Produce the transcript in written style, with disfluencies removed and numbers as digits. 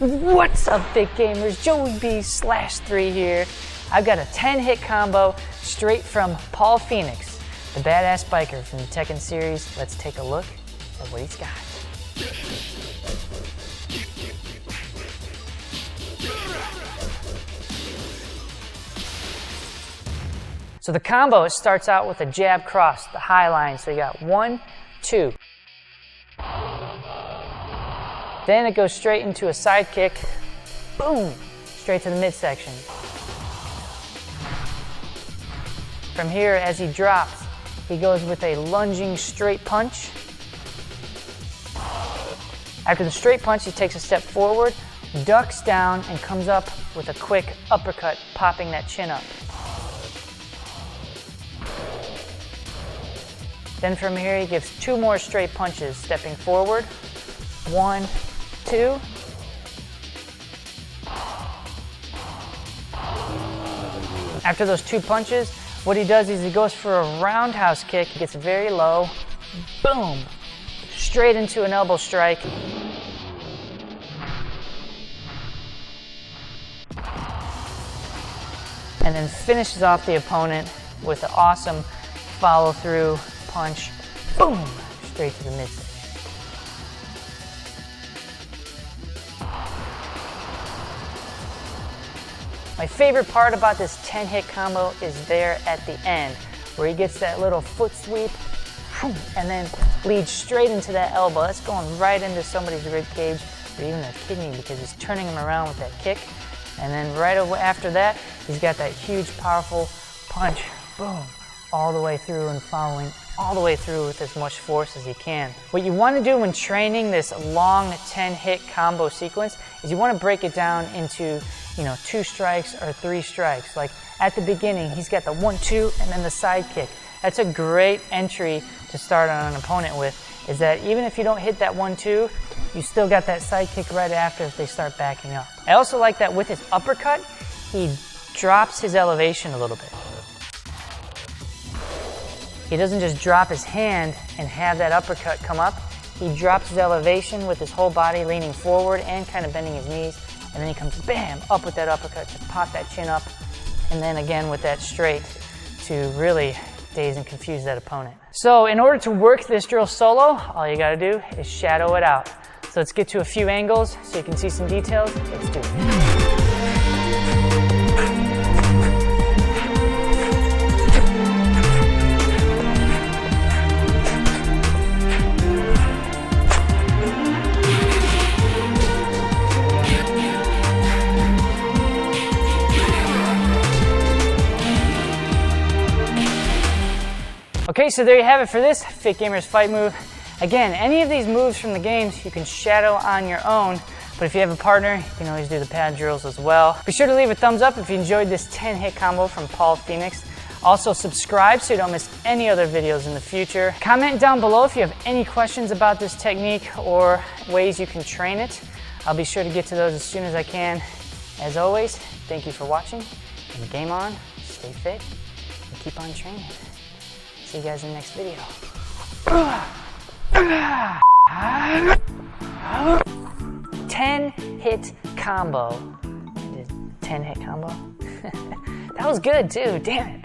What's up, Fit Gamers? Joey B/3 here. I've got a 10-hit combo straight from Paul Phoenix, the badass biker from the Tekken series. Let's take a look at what he's got. So the combo, it starts out with a jab cross, the high line. So you got 1, 2. Then it goes straight into a side kick, boom, straight to the midsection. From here, as he drops, he goes with a lunging straight punch. After the straight punch, he takes a step forward, ducks down, and comes up with a quick uppercut, popping that chin up. Then from here, he gives 2 more straight punches, stepping forward. 1, 2. After those 2 punches, what he does is he goes for a roundhouse kick. He gets very low, boom, straight into an elbow strike. And then finishes off the opponent with an awesome follow-through punch, boom, straight to the midsection. My favorite part about this 10-hit combo is there at the end, where he gets that little foot sweep, and then leads straight into that elbow. That's going right into somebody's rib cage, or even their kidney, because he's turning them around with that kick. And then right after that, he's got that huge, powerful punch, boom, all the way through and following all the way through with as much force as he can. What you want to do when training this long 10-hit combo sequence is you want to break it down into 2 strikes or 3 strikes. Like at the beginning, he's got the 1, 2, and then the side kick. That's a great entry to start on an opponent with, is that even if you don't hit that 1, 2, you still got that side kick right after if they start backing up. I also like that with his uppercut, he drops his elevation a little bit. He doesn't just drop his hand and have that uppercut come up. He drops his elevation with his whole body leaning forward and kind of bending his knees. And then he comes, bam, up with that uppercut to pop that chin up. And then again with that straight to really daze and confuse that opponent. So in order to work this drill solo, all you gotta do is shadow it out. So let's get to a few angles so you can see some details. Let's do it. Okay, so there you have it for this Fit Gamers Fight move. Again, any of these moves from the games you can shadow on your own, but if you have a partner, you can always do the pad drills as well. Be sure to leave a thumbs up if you enjoyed this 10-hit combo from Paul Phoenix. Also subscribe so you don't miss any other videos in the future. Comment down below if you have any questions about this technique or ways you can train it. I'll be sure to get to those as soon as I can. As always, thank you for watching, and game on, stay fit, and keep on training. See you guys in the next video. 10-hit combo. 10-hit combo? That was good too, damn it.